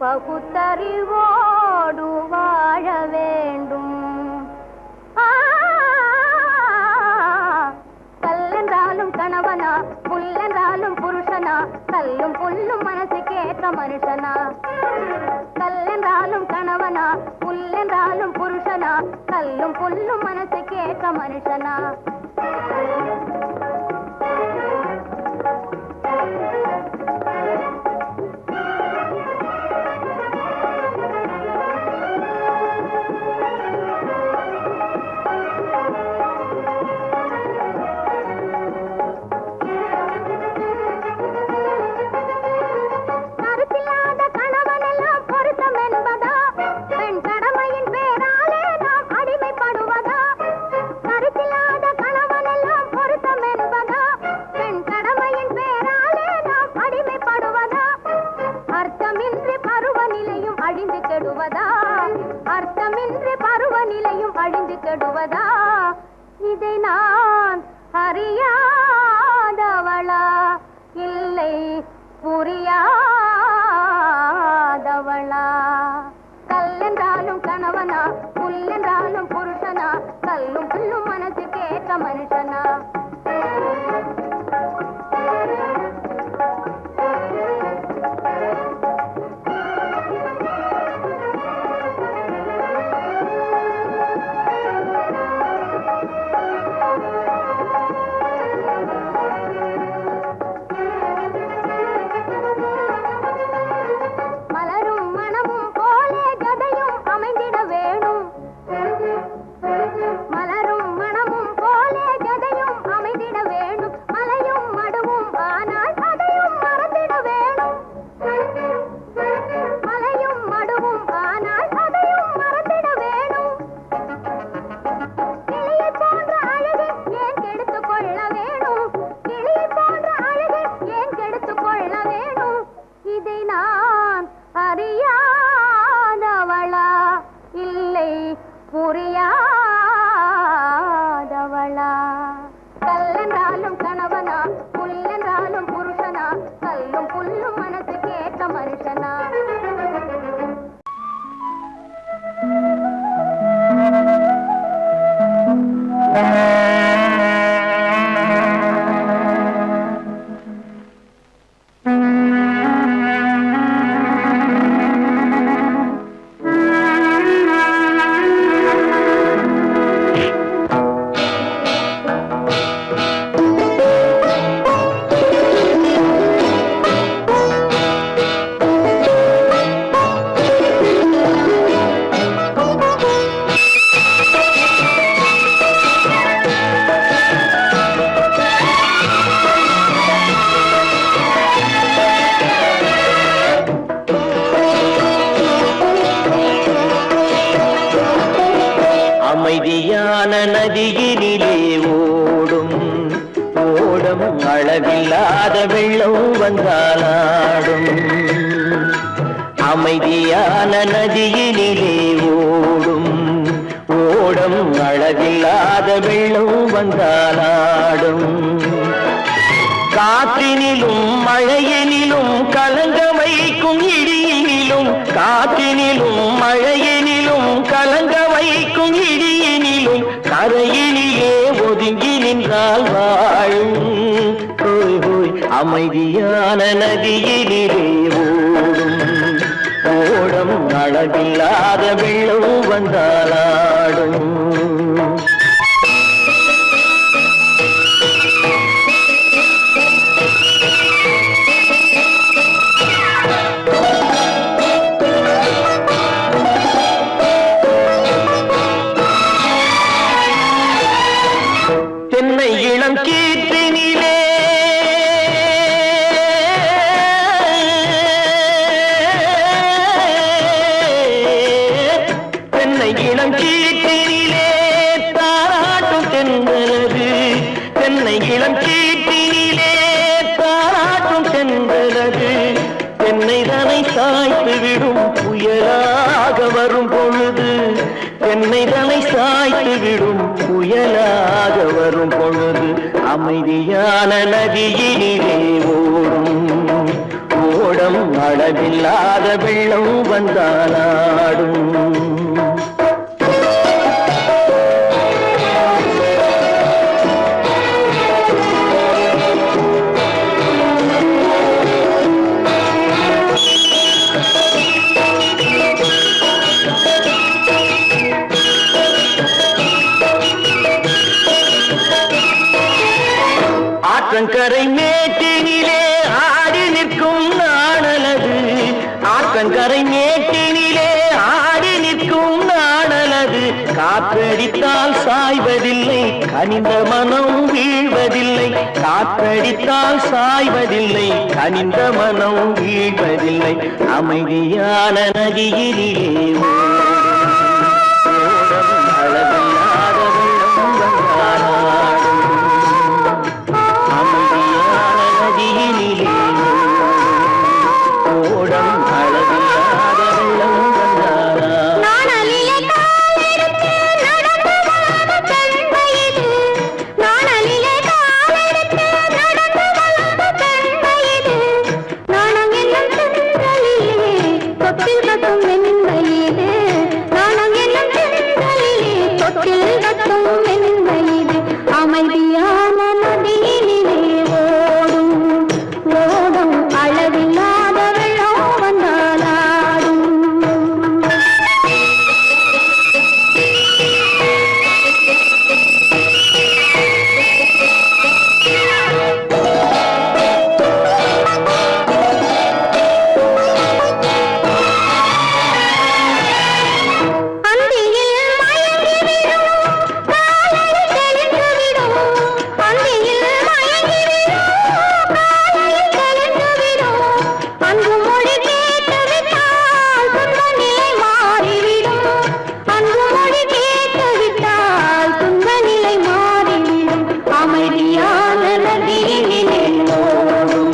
பகுத்தறிவோடு வாழ வேண்டும். கல்லென்றாலும் கணவனா, புல்லென்றாலும் புருஷனா, கல்லும் புல்லும் மனசுக்கேற்ற மனுஷனா. கல்லென்றாலும் கணவனா, புல்லென்றாலும் புருஷனா, கல்லும் புல்லும் மனசுக்கேற்ற மனுஷனா. அர்த்தமின்றி பருவநிலையும் அழிந்து கெடுவதா? இதை நான் அறியாதவளா, இல்லை புரியாதவளா? கல்லென்றாலும் கணவனா, புல்லென்றாலும் புருஷனா, கல்லும் புல்லும் மனசுக்கேற்ற மனுஷனா. அறியாதவளா, இல்லை புரியாதவளா? கல்லென்றாலும் கணவனா, புல்லென்றாலும் புருஷனா, கல்லும் புல்லும் மனசுக்கேற்ற மனுஷனா. அமைதியான நதியினிலே ஓடும் ஓடம், அளவில்லாத வெள்ளம் வந்தாலாடும். அமைதியான நதியினிலே ஓடும் ஓடம், அளவில்லாத வெள்ளம் வந்தாலாடும். காற்றினிலும் மழையினிலும் கலங்க வைக்கும் இடியினிலும், காற்றினிலும் மழையினிலும் கலங்க வைக்கும் இடியினிலும், கரையினிலே ஒதுங்கி நின்றால் வாழும். ஹோய் ஹோய், அமைதியான நதியினிலே ஓடும் ஓடம், அளவில்லாத வெள்ளம் வந்தாலாடும். தென்னை இளம் கீற்றினிலே சீட்டினிலே தென்னை இளம் சீட்டினிலே தாராட்டும் தென்றலது தென்னை இளம் சீட்டினிலே தாராட்டும் தென்றலது தென்னை தனை சாய்த்து விடும் புயலாக வரும் பொழுது தென்னை தனை சாய்த்து விடும் புயலாக வரும் பொழுது அமைதியான நதியினிலே ஓடும் ஓடம் அளவில்லாத வெள்ளம் வந்தாலாடும் ஆற்றங்கரை மேட்டினிலே ஆடி நிற்கும் நாணலது ஆற்றங்கரை மேட்டினிலே ஆடி நிற்கும் நாணலது காற்றடித்தால் சாய்வதில்லை கனிந்த மனம் வீழ்வதில்லை காற்றடித்தால் சாய்வதில்லை கனிந்த மனம் வீழ்வதில்லை அமைதியான நதியிலே ஓடும் அளவில்லாத வெள்ளம் வந்தாலாடும் அமைதியான நதியினிலே ஓடம் அளவில்லாத வெள்ளம் வந்தாலாடும் அமைதியான நதியினிலே ஓடும் ஓடும் அளவில்லாத வெள்ளம் வந்தாலாடும் அமைதியான நதியினிலே ஓடும்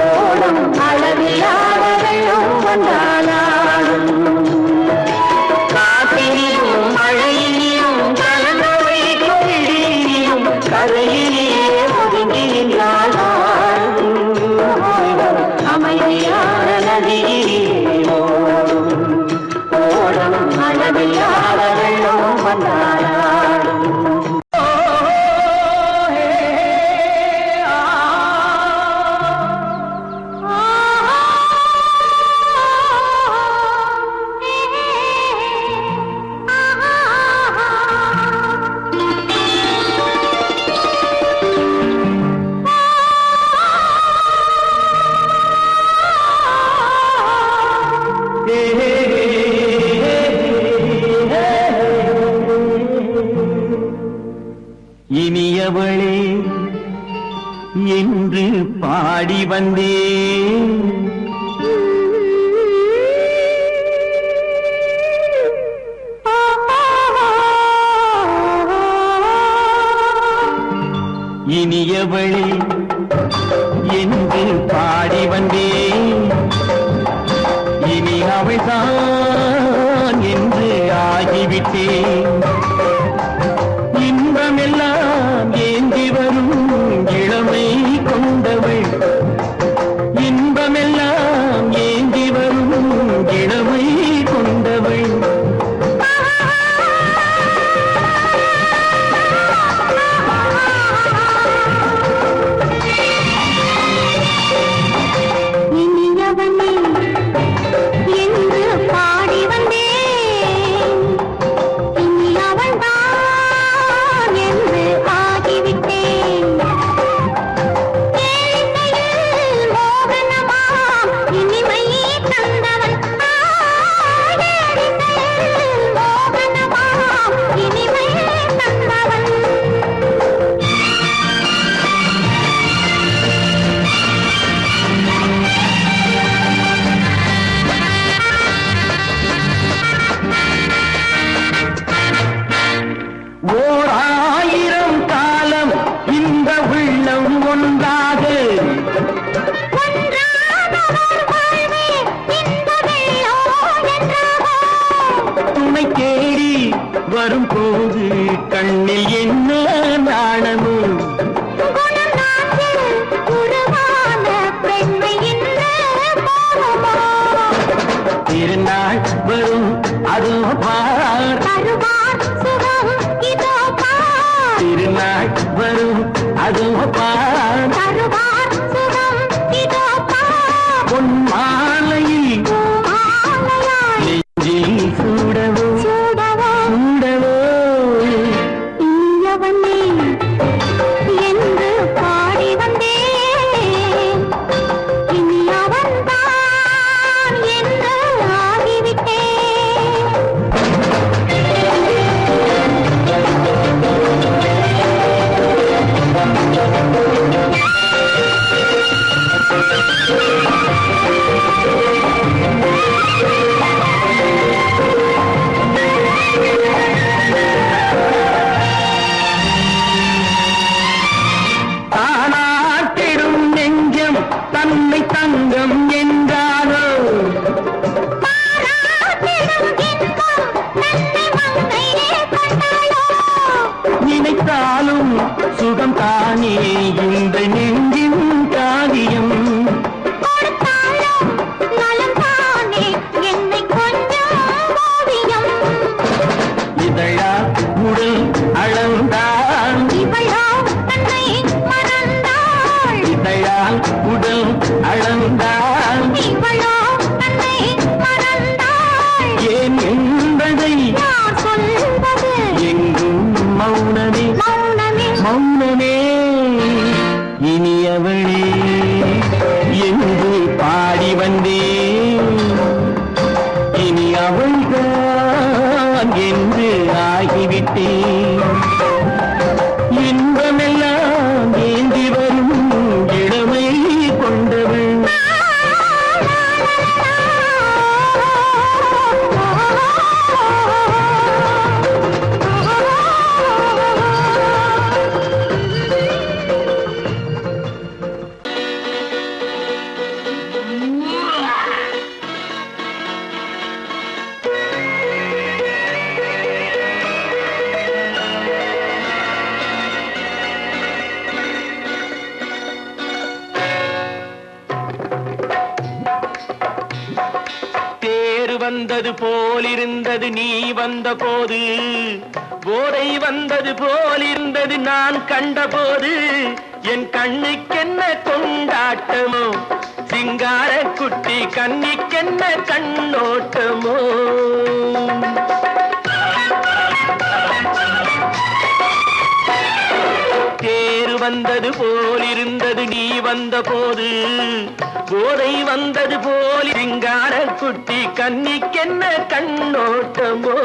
ஓடும் அளவில்லாத வெள்ளம் வந்தாலாடும் காற்றினிலும் மழையினிலும் கலந்த வைக்கும் இடியினிலும் கரையிலே ஒதுங்கி நின்றாலும் அமைதியான நதியிலே ஓடும் ஓடும் அளவில்லாத வெள்ளம் வந்தாலாடும் இனியவளே என்று பாடி வந்தேன் இனியவளே என்று பாடி வந்தேன் இனி அவள்தான் என்று ஆகிவிட்டேன் இன்பமெல்லாம் ஏந்தி வரும் இளமை கொண்டவள் இன்பமெல்லாம் ஏந்தி வரும் இளமை கொண்டவள் இனியவனே என்று பாடி வந்தேன் இனி அதுவப்பா தருவார் சுகம் இதோப்பா பொன் மாலையில் மாலையாய் நெஞ்சில் சூடவோ சூடவோ சூடவோ இனியவனே என்று பாடி வந்தேன் இனி அவன்தான் என்று ஆகிவிட்டேன் தானாட்டிடும் நெஞ்சம் தன்னை தங்கம் என்றாரோ பாராட்டிடும் இன்பம் தன்னை மங்கையே கொண்டாளோ நினைத்தாலும் சுகம் தானே இந்த நெஞ்சின் காரியம் கொடுத்தாலும் நலம்தானே என்னை கொஞ்சம் ஓவியம் இதழா உடல் அளந்தால் இவளோ தன்னை மறந்தாள் இதழால் உடல் அளந்தால் இவளோ தன்னை மறந்தாள் ஏன் என்பதை யார் சொல்வது எங்கும் மௌனமே மௌனமே மௌனமே இனியவளே என்று பாடி வந்தேன் இனி அவள்தான் என்று ஆகிவிட்டேன் இன்பமெல்லாம் ஏந்தி வரும் இளமை கொண்டவள் தேர் வந்தது போலிருந்தது நீ வந்த போது போதை வந்தது போலிருந்தது நான் கண்டபோது என் கண்ணுக்கென்ன கொண்டாட்டமோ சிங்கார குட்டி கண்ணிக்கென்ன கண்ணோட்டமோ தேர் வந்தது போலிருந்தது நீ வந்த போது போதை வந்தது போல் சிங்கார குட்டி கண்ணிக்கென்ன கண்ணோட்டமோ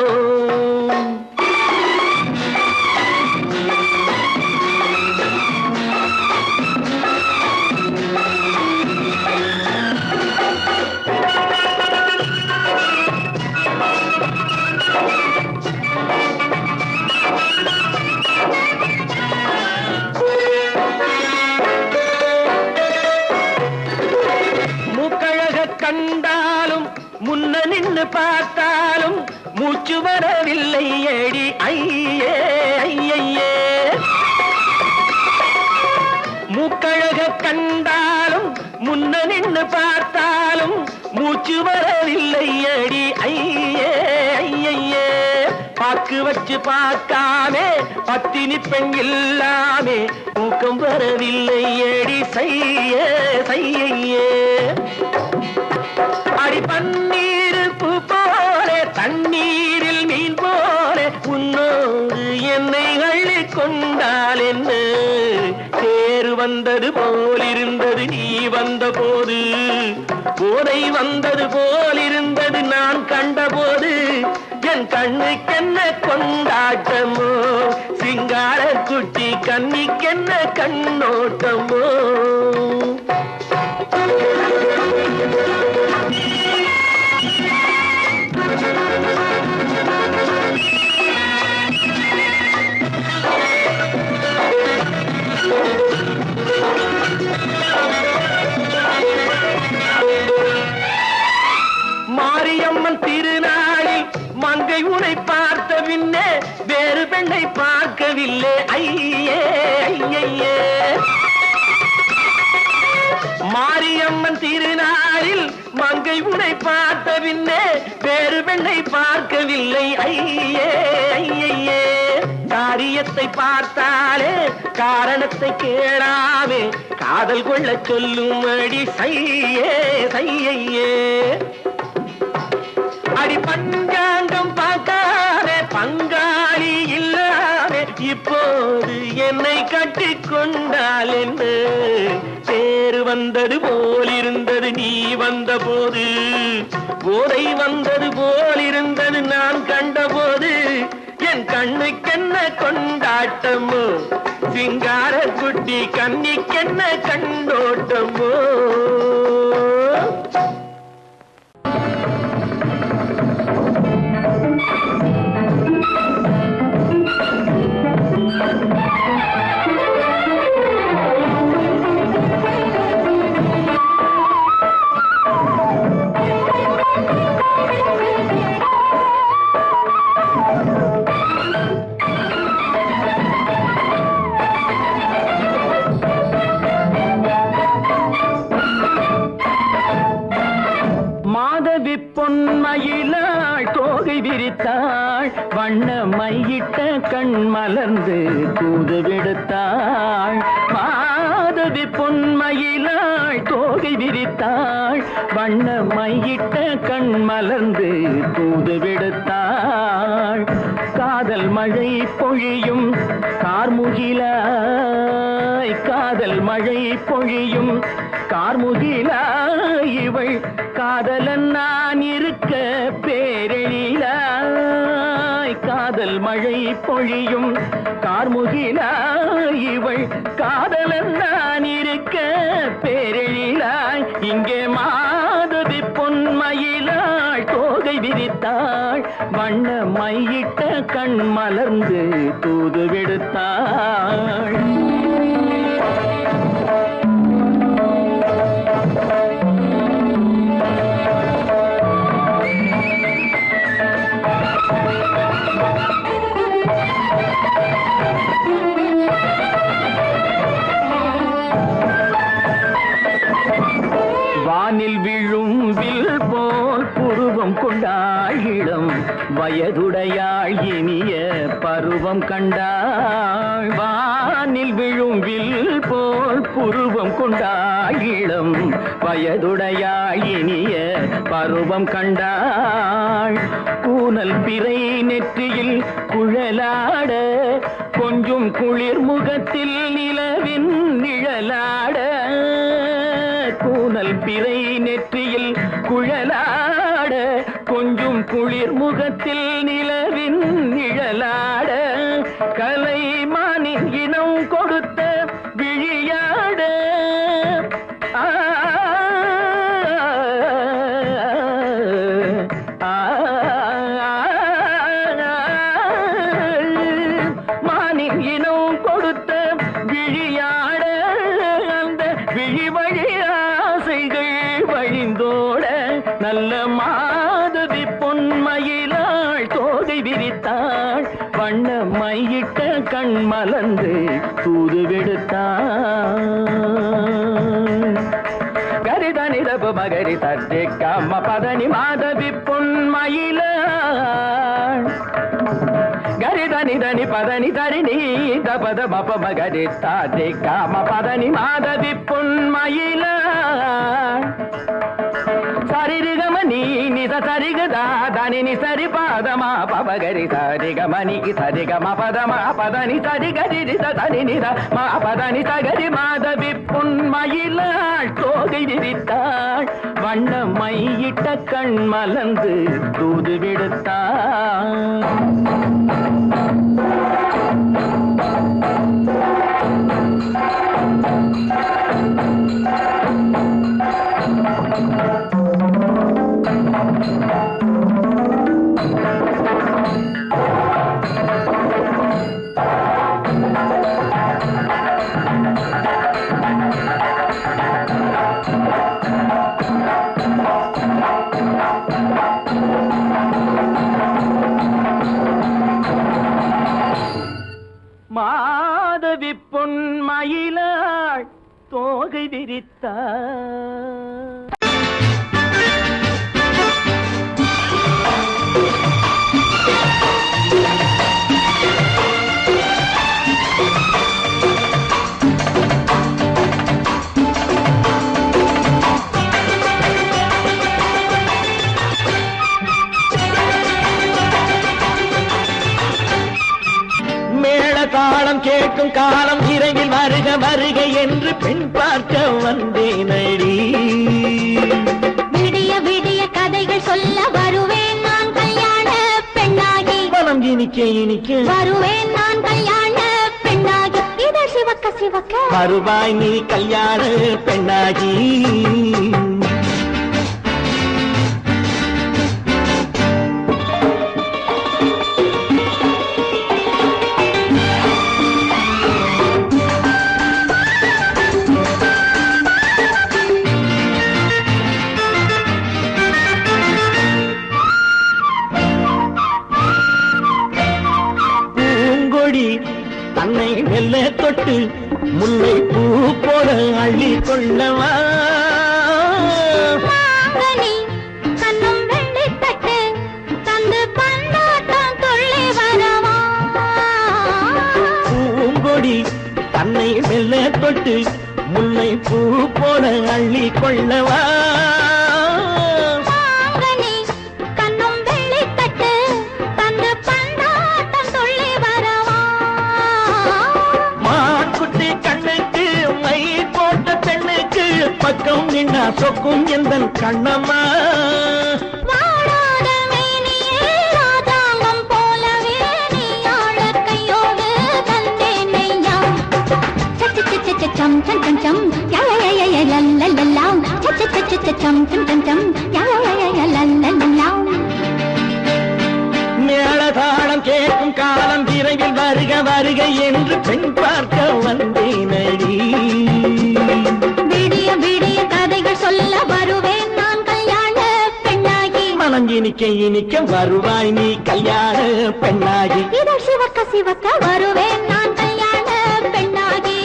கண்டாலும் முன்ன நின்னு பார்த்தாலும் மூச்சு வரவில்லை ஏடி ஐயே ஐயே மூக்கழக கண்டாலும் முன்ன நின்னு பார்த்தாலும் மூச்சு வரவில்லை ஏடி ஐயே ஐயே பாக்கு வச்சு பார்க்காமே பத்தினி பெண் இல்லாமே தூக்கம் வரவில்லை ஏடி செய்ய செய்யே அடி பன்னீர் பூ போல தண்ணீரில் மீன் போல உன்னோடு என்னை அள்ளி கொண்டால் என்ன தேர் வந்தது போலிருந்தது நீ வந்த போது போதை வந்தது போலிருந்தது நான் கண்டபோது என் கண்ணுக்கென்ன கொண்டாட்டமோ சிங்கார குட்டி கண்ணிக்கென்ன கண்ணோட்டமோ மாரியம்மன் திருநாளில் மங்கை உனை பார்த்த பின்னே வேறு பெண்ணை பார்க்கவில்லை ஐயே ஐயே மாரியம்மன் திருநாளில் மங்கை உனை பார்த்த பின்னே வேறு பெண்ணை பார்க்கவில்லை ஐயே ஐயே காரியத்தை பார்த்தாலே காரணத்தை கேளாமே காதல் கொள்ள சொல்லும்படி சையே சையே அடி பஞ்சாங்கம் பார்க்காதே பங்காளி இல்லாமே இப்போது என்னை கட்டிக் கொண்டால் என்ன தேர் வந்தது போலிருந்தது நீ வந்த போது போதை வந்தது போலிருந்தது நான் கண்டபோது என் கண்ணுக்கென்ன கொண்டாட்டமோ சிங்கார குட்டி கண்ணிக்கென்ன கண்டோட்டமோ பொன்மயிலாள் தோகை விரித்தாள் வண்ண மையிட்ட கண் மலர்ந்து தூது விடுத்தாள் மாதவி பொன்மயிலாள் தோகை விரித்தாள் வண்ண மையிட்ட கண் மலர்ந்து தூது விடுத்தாள் காதல் மழை பொழியும் கார்முகிலாய் காதல் மழை பொழியும் கார்முகிலாய் இவள் காதலன் நான் இருக்க பேரெழிலாய் காதல் மழை பொழியும் கார்முகிலாய் இவள் காதலன் நான் இருக்க பேரெழிலாய் இங்கே மாதவி பொன்மயிலாள் தோகை விரித்தாள் வண்ண மையிட்ட கண் மலர்ந்து தூது விடுத்தாள் வானில் விழும் வில் போல் புருவம் கொண்டாள் இளம் வயதுடையாள் இனிய பருவம் கண்டாள் வானில் விழும் வில் போல் புருவம் கொண்டாள் இளம் வயதுடையாள் இனிய பருவம் கண்டாள் கூனல் பிறை நெற்றியில் குழலாட கொஞ்சம் குளிர் முகத்தில் நிலவின் நிழலாட கூனல் பிறை நெற்றியில் குழலாட கொஞ்சம் குளிர் முகத்தில் நிலவின் நிழலாட கலைமானின் இனம் கொடுத்த விழியாட மானின் இனம் கொடுத்த விழியாட அந்த விழி வழி ஆசைகள் வழிந்தோட நல்ல மாதவி பொன்மயிலாள் தோகை விரித்தாள் வண்ண மையிட்ட கண் மலர்ந்து தூது விடுத்தாள் கரிதனி தப மகரி தட்டே காம பதனி மாதவி பொன்மயிலாள் கரிதனி தனி பதனி தரிணி தபத மப மகரி தாட்டே காம பதனி மாதவி பொன்மயிலாள் சரிகமணி நித சரிகதா தனி சரி பாதமா பபகரி சரிகமணி சரிகம பதமா பதனி சரிகரி தனி நித மா பதனி சகரி மாதவி பொன்மயிலாள் தோகை விரித்தாள் வண்ண மையிட்ட கண் மலர்ந்து தூது விடுத்தாள் மாதவி பொன்மயிலாள் தோகை விரித்தாள் வருக என்று பெண் பார்க்க வந்தேனடி. விடிய விடிய கதைகள் சொல்ல வருவேன் நான் கல்யாண பெண்ணாகி. மனம் இனிக்க இனிக்க வருவேன் நான் கல்யாண பெண்ணாகி. இதழ் சிவக்க சிவக்க வருவாய் நீ கல்யாண பெண்ணாகி. தன்னை மெல்ல தொட்டு முல்லை பூ போல அள்ளி கொள்ளவா. மாங்கனி கண்ணும் வெள்ளி தட்டு தந்து பந்தாட்டம் துள்ளி வரவா. பூங்கொடி தன்னை மெல்ல தொட்டு முல்லை பூ போல அள்ளி கொள்ளவா. பக்கம் நின்னா சொக்கும் எந்தன் கண்ணம்மா. வாடாத மேனியே ராதாங்கம் போலவே நீ ஆழ கையோடு தந்தேன் நெய்யா. சச்ச சச்ச சம் சம் சம் சம் யய லல்லல்லாம். சச்ச சச்ச சம் சம் சம் சம் யய லல்லல்லாம். மேளதாளம் கேட்கும் காலம் விரைவில் வருக வருக என்று பெண் பார்க்க வந்தேனடி. விடிய விடிய கதைகள் சொல்ல வருவேன் நான் கல்யாண பெண்ணாகி. மனம் இனிக்க இனிக்க வருவாய் நீ கல்யாண பெண்ணாகி. இதழ் சிவக்க சிவக்க வருவேன் நான் கல்யாண பெண்ணாகி.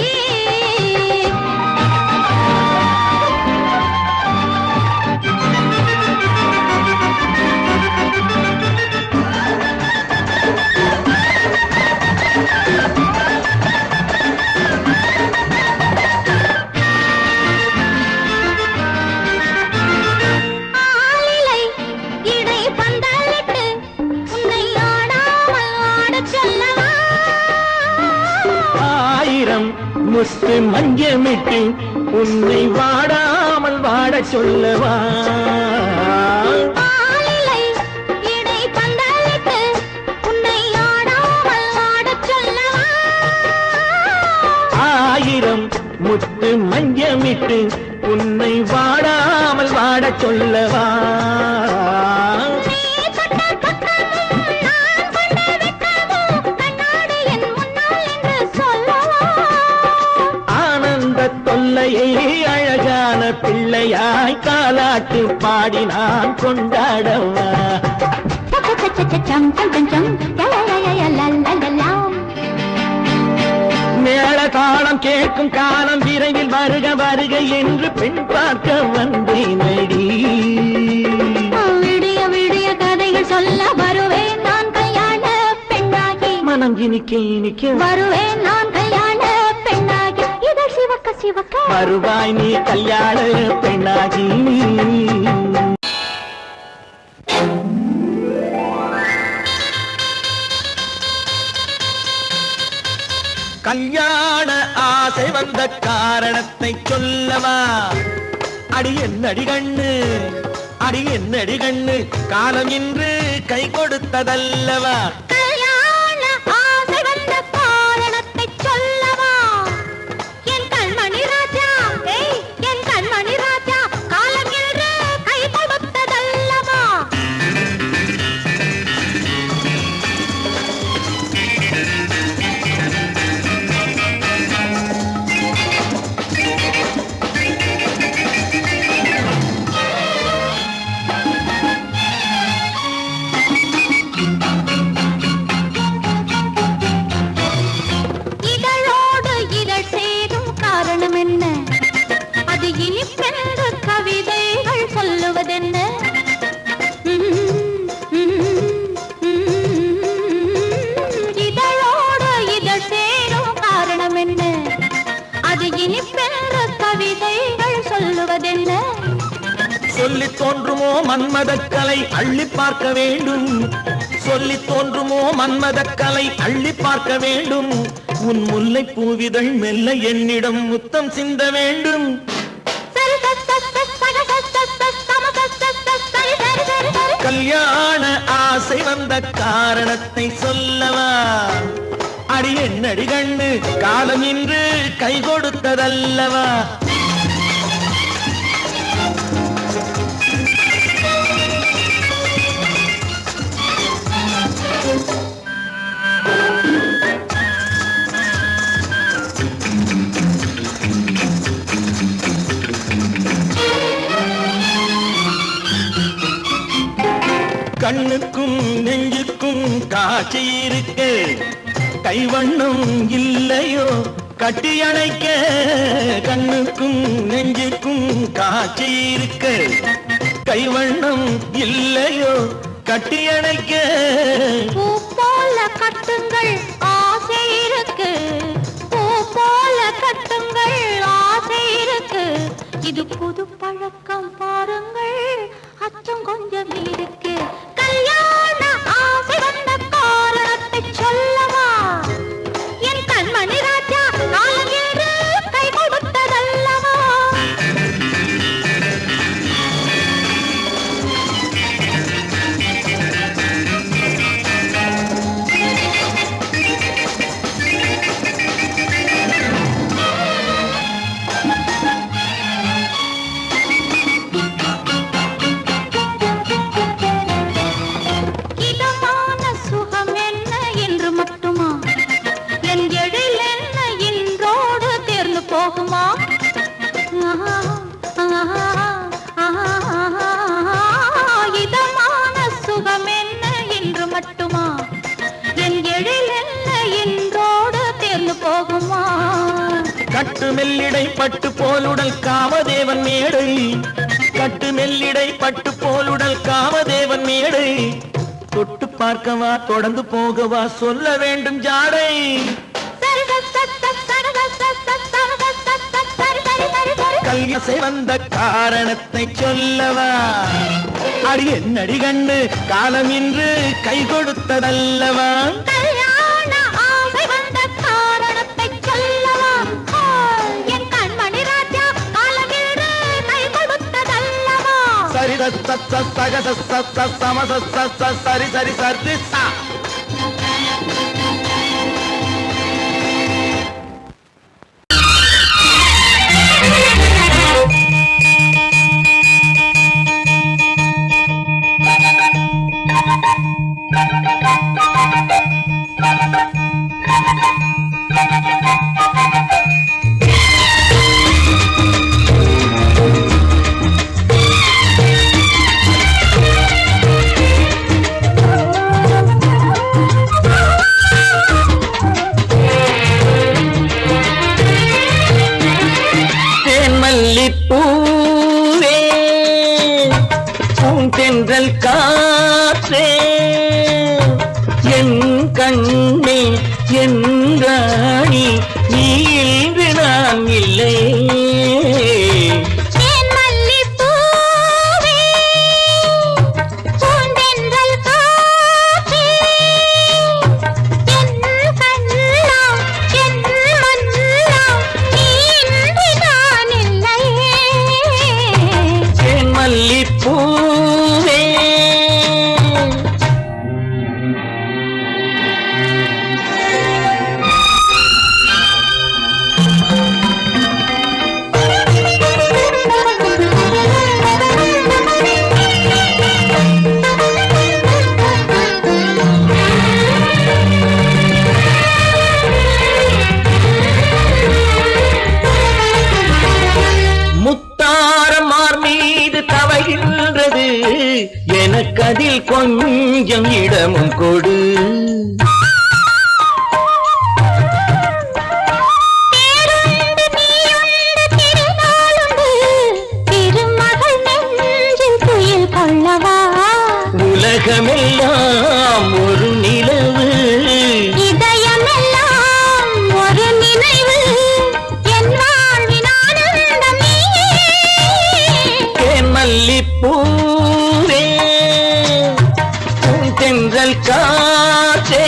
முத்து மஞ்சமிட்டு உன்னை வாடாமல் வாடச் சொல்லவா. ஆயிரம் முத்து மஞ்சமிட்டு உன்னை வாடாமல் வாடச் சொல்லவா. அழகான பிள்ளையாய் காலாட்டு பாடி நான் கொண்டாடவா. மேளதாளம் கேட்கும் காலம் விரைவில் வருக வருக என்று பெண் பார்க்க வந்தேனடி. விடிய விடிய கதைகள் சொல்ல வருவேன் நான் கல்யாண பெண்ணாகி. மனம் இனிக்க இனிக்க வருவேன் நான் கல்யாண பெண்ணாகி. இதழ் சிவக்க சிவக்க வருவாய் நீ கல்யாண பெண்ணாகி. கல்யாண ஆசை வந்த காரணத்தை சொல்லவா. அடி என்னடி கண்ணு அடி என்னடி கண்ணு காலம் இன்று கை கொடுத்ததல்லவா. கல்யாண ஆசை வந்த காரணத்தை சொல்லவா. என் கண்மணி ராஜா என் கண்மணி ராஜா காலம் என்று கை கொடுத்ததல்லவா. சொல்லித் தோன்றுமோ மன்மதக்கலை அள்ளி பார்க்க வேண்டும். சொல்லித் தோன்றுமோ மன்மதக்கலை அள்ளி பார்க்க வேண்டும். உன் முல்லை பூவிதழ் மெல்ல என்னிடம் முத்தம் சிந்த வேண்டும். கல்யாண ஆசை வந்த காரணத்தை சொல்லவா? அடி என்னடி கண்ணு காலம் இன்று கை கொடுத்ததல்லவா? கண்ணுக்கும் நெஞ்சுக்கும் காட்சி இருக்க கைவண்ணம் இல்லையோ கட்டி அணைக்க. கண்ணுக்கும் நெஞ்சுக்கும் காட்சி இருக்க கைவண்ணம் இல்லையோ கட்டி அணைக்க. பூ போல கட்டுங்கள் ஆசை இருக்கு, பூ போல கட்டுங்கள் ஆசை இருக்கு. இது புது பழக்கம் பாருங்கள், அச்சம் கொஞ்சம் இருக்கு. கல்யாண ஆசை வந்த காரணத்தை சொல்லவா? என் கண்மணி ராஜா காலம் என்று கை கொடுத்ததல்லவா? இதமான சுகம் என்ன என்று மட்டுமா? என் எழில் என்ன என்றோடு தேர்ந்து போகுமா? கட்டு மெல்லிடை பட்டு போலுடல் காமதேவன் மேடை, கட்டு மெல்லிடை பட்டு போலுடல் காமதேவன் மேடை. தொட்டு பார்க்கவா தொடர்ந்து போகவா சொல்ல வேண்டும் ஜாடை. கல்யாசை வந்த காரணத்தை சொல்லவா? அடி என்னடி கண்டு காலம் இன்று கை கொடுத்ததல்லவா? கல்யாண ஆசை வந்த காரணத்தை சொல்லவா? என் கண்மணி ராஜா காலம் என்று கை கொடுத்ததல்லவா? சரி சக சம சரி சரி சரி சா. பூவே பூந்தென்றல் காற்றே என் கண்ணே என் ராணி நீ இன்று நான் இல்லை. எனக்கதில் கொஞ்சம் இடமும் கொடு. உலகமெல்லாம் ஒரு நிலவு, இதயமெல்லாம் ஒரு நினைவு, என் வாழ்வின் ஆனந்தம் நீயே. தேன் மல்லிப்பூவே தென்றல் காற்றே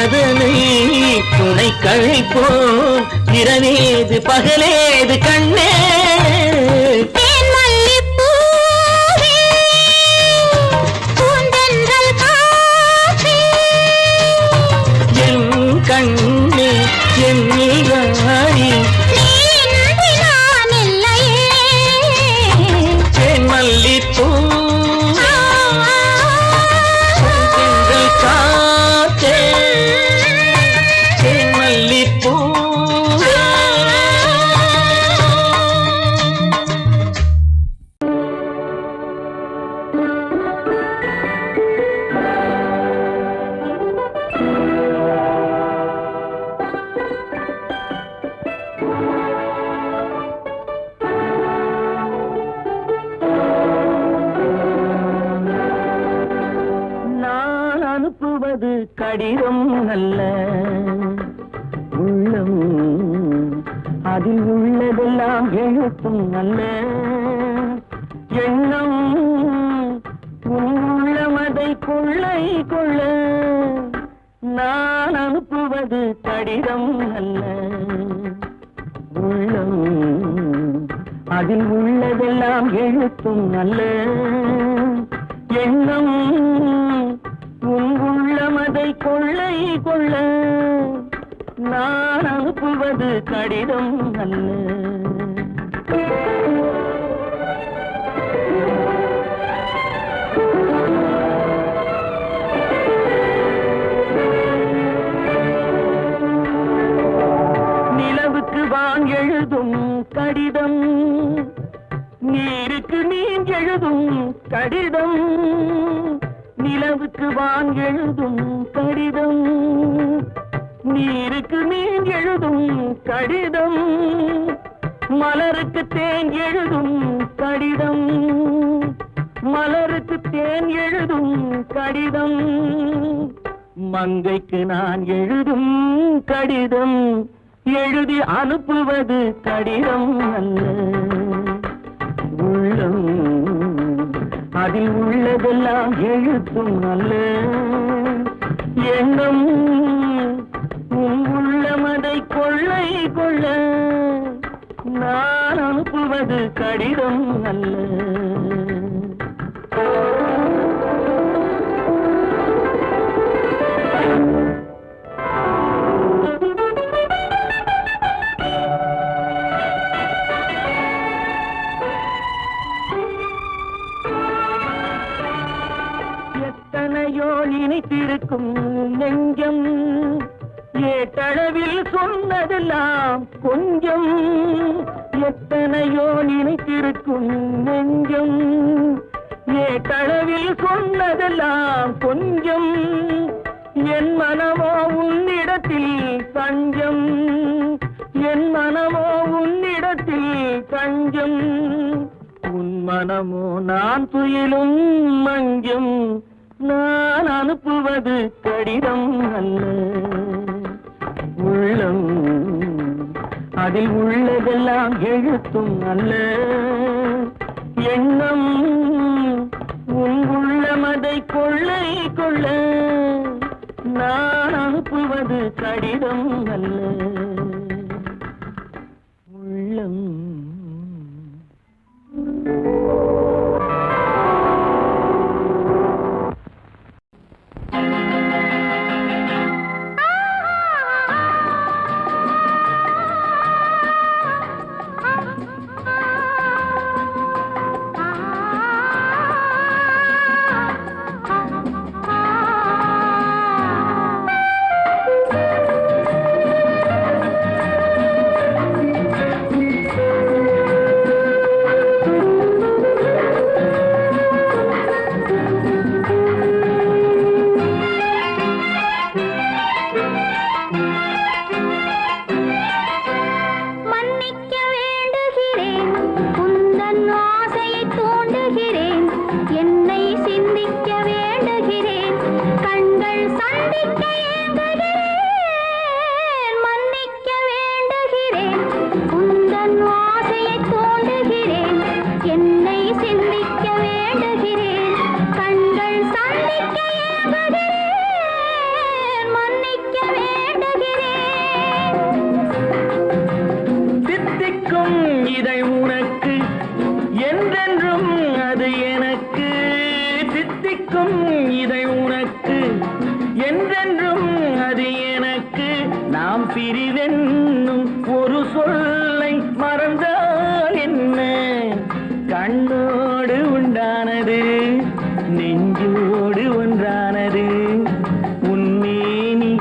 அதனை துணை கழிப்போம் இரவேது பகலேது கண்ணே என் கண்ணே என் நீராடி தேன் மல்லிப்பூ அனுப்புவது கடிதம் அல்ல உள்ளம் அதில் உள்ளதெல்லாம் எழுத்தும் அல்ல எண்ணம் உள்ளமதை கொள்ளை கொள்ள நான் அனுப்புவது கடிதம் அல்ல உள்ளம் அதில் உள்ளதெல்லாம் எழுத்தும் அல்ல எண்ணம் உள்ளமதை கொள்ளை கொள்ள நான் அனுப்புவது கடிதம் அல்ல நிலவுக்கு வான் எழுதும் கடிதம் நீருக்கு நீர் எழுதும் கடிதம் நிலவுக்கு வான் எழுதும் கடிதம் நீருக்கு நீர் எழுதும் கடிதம் மலருக்கு தேன் எழுதும் கடிதம் மலருக்கு தேன் எழுதும் கடிதம் மங்கைக்கு நான் எழுதும் கடிதம் எழுதி அனுப்புவது கடிதம் அல்ல உள்ளம் அதில் உள்ளதெல்லாம் எழுத்தும் அல்ல எண்ணம் உள்ளமதை கொள்ளை கொள்ள நான் அனுப்புவது கடிதம் அல்ல எத்தனையோ நினைத்திருக்கும் நெஞ்சம் ஏட்டளவில் சொன்னதெல்லாம் கொஞ்சம் எத்தனையோ நினைத்திருக்கும் நெஞ்சம் ஏட்டளவில் சொன்னதெல்லாம் கொஞ்சம் என் மனமோ உன்னிடத்தில் தஞ்சம் என் மனமோ உன்னிடத்தில் தஞ்சம் உன் மனமோ நான் துயிலும் மஞ்சம் நான் அனுப்புவது கடிதம் அல்ல உள்ளம் அதில் உள்ளதெல்லாம் எழுத்தும் அல்ல எண்ணம் உன் உள்ளமதை கொள்ளை கொள்ள நான் அனுப்புவது கடிதம் அல்ல உள்ளம் மன்னிக்க தித்திக்கும் இதை உனக்கு என்றென்றும் அது எனக்கு தித்திக்கும் இதை உனக்கு என்றென்றும் அது எனக்கு நாம் பிரிவென்னும் ஒரு சொல்லை மறந்தால் என்ன கண்ணோடு உண்டானது நெஞ்சோடு ஒன்றானது உன்னேனி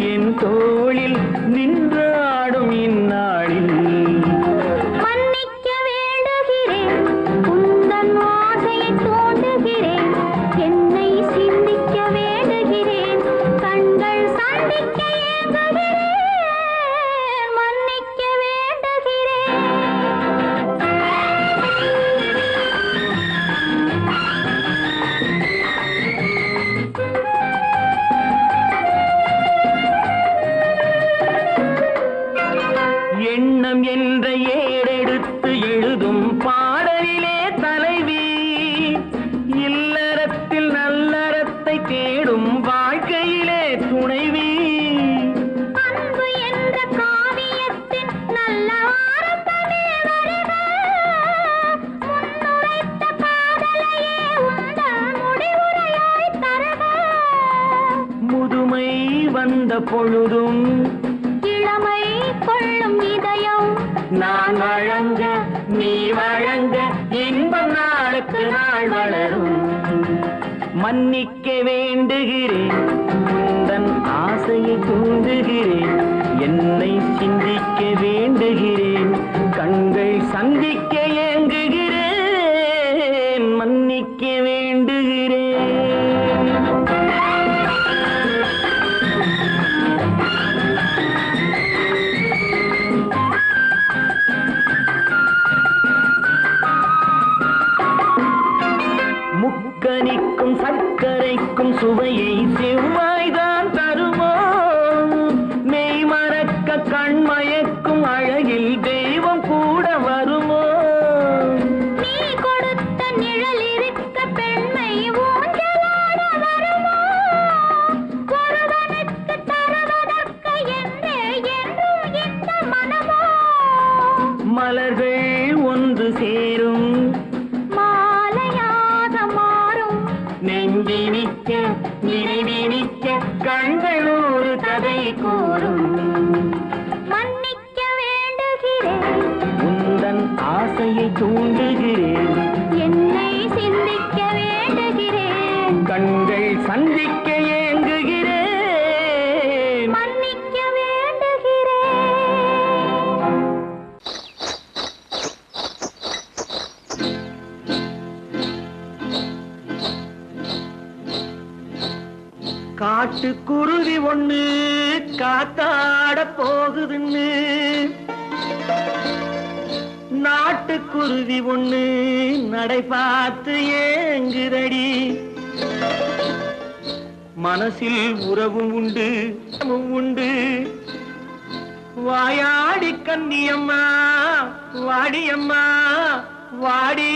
என் தோளில் நின்றாடும் இந்நாளில் மன்னிக்க வேண்டுகிறேன் உந்தன் ஆசையை தூண்டுகிறேன் என்னை சிந்திக்க வேண்டுகிறேன் கண்கள் சந்திக்க ஏங்குகிறேன் மன்னிக்க வேண்டுகிறேன் எண்ணம் என்ற ஏடெடுத்து எழுதும் பாடலிலே தலைவி இல்லறத்தில் நல்லறத்தை தேடும் வாழ்க்கையிலே துணைவி அன்பு என்ற காவியத்தின் நல்ல ஆரம்பமே வருக முன்னுரைத்த காதலையே உந்தன் முடிவுரையாய் தருக முதுமை வந்த பொழுதும் இளமை கொள்ளும் இதயம் நான் வழங்க நீ வழங்க இன்பம் நாளுக்கு நாள் வளரும் மன்னிக்க வேண்டுகிறேன் உந்தன் ஆசையை தூண்டுகிறேன் என்னை சிந்திக்க வேண்டுகிறேன் கண்கள் சந்திக்க ஏங்குகிறேன் மன்னிக்க வேண்டுகிறேன் முக்கனிக்கும் சர்க்கரைக்கும் சுவையை செவ்வாய்தான் தருமோ மெய் மறக்க கண்மயக்கும் அழகில் தெய்வம் கூட வருமோ நீ கொடுத்த நிழல் இருக்க பெண்மை ஊஞ்சலாட வருமோ ஒருவனுக்கு தருவதற்கு என்றே என்றும் இந்த மனமோ மலர்கள் ஒன்று சேரும் மாலையாக மாறும் நெஞ்சினிக்க நினைவினிக்க கண்கள் ஒரு கதை கூறும் மன்னிக்க வேண்டுகிறேன் உந்தன் ஆசையை தூண்டுகிறேன் என்னை சிந்திக்க வேண்டுகிறேன் கண்கள் சந்திக்க ஏங்குகிறேன் மன்னிக்க வேண்டுகிறேன் காட்டுக்குருவி ஒண்ணு காத்தாட போகுதுன்னு நாட்டுக்குருவி ஒண்ணு நடை பார்த்து ஏங்குதடி மனசில் உறவும் உண்டு உண்டு வாயாடி கன்னியம்மா வாடியம்மா வாடி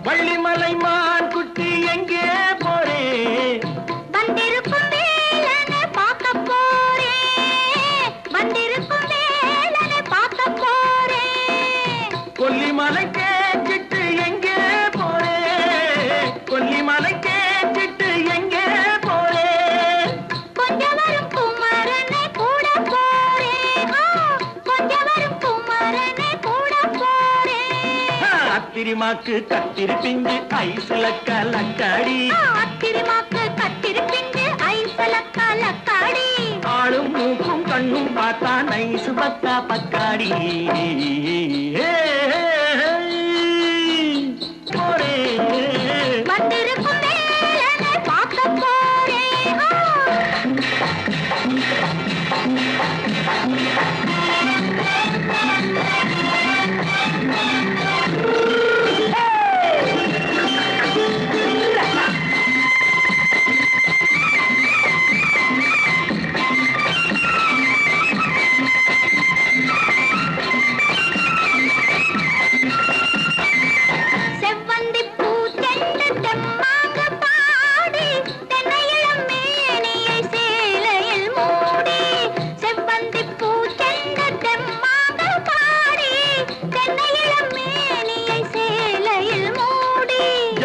வள்ளிமலை மான் குட்டி எங்கே போறே வந்திருக்கும் வேலனை பார்க்க போறேன் வந்திருக்கும் வேலனை பார்க்க போறேன் கொல்லிமலை கேட்டுட்டு எங்கே போறே கொல்லிமலை கேட்டுட்டு எங்கே போறே கொஞ்சம் வரும் குமரனை கூட போறேன் கொஞ்சம் வரும் குமரனை கூட போறேன் அத்திரிமாக்கு கத்திரி பிஞ்சு ஐசுல கலக்காடி அத்திரிமாக்கு கத்திரி பிஞ்சு ஐசல கலக்காடி ஆளும் மூக்கும் கண்ணும் பார்த்தா நைசு பக்கா பக்காடி போறே வந்திருக்கும் வேலனை பார்க்க போறேன்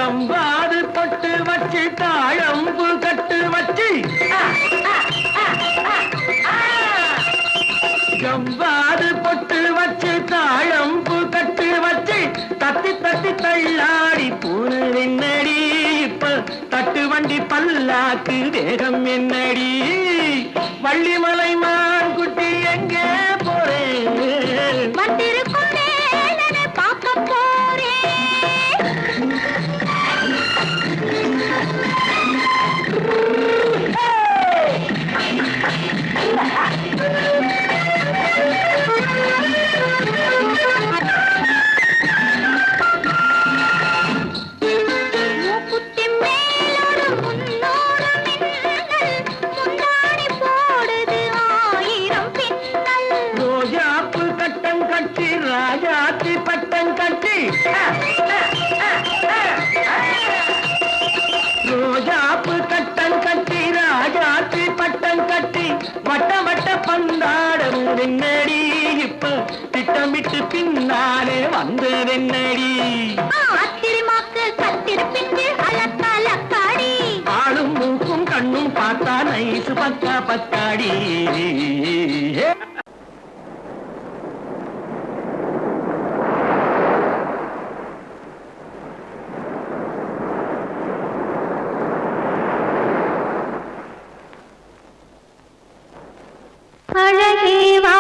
ஜம்பாது பொட்டு வச்சு தாழம்பு கட்டு வச்சு ஜம்பாது பொட்டு வச்சு தாழம்பு கட்டு வச்சு தத்தி தத்தி தள்ளாடி பூனு என்னடி இப்ப தட்டு வண்டி பல்லாக்கு வேகம் என்னடி வள்ளிமலை மான் குட்டி எங்கே போறேன் வந்திருக்கும் வேலனை பார்க்க போறேன் மூக்குத்தி மேலோடு முன்னோடு மின்னல் முந்தாணி போடுது 1000 பின்னல் ரோஜாப்பு கட்டம் கட்டி ராஜாத்தி பட்டம் கட்டி ரோஜாப்பு கட்டம் கட்டி ராஜாத்தி பட்டம் கட்டி வட்ட வட்ட பந்தாடம் வெண்ணடி இப்ப திட்டமிட்டு பின்னாலே வந்ததென்னடி ஆத்திரமாக்கு கத்திருப்பின்று அலக்காடி ஆளும் மூக்கும் கண்ணும் பார்த்தா நைசு பக்கா பக்காடி அழகே வா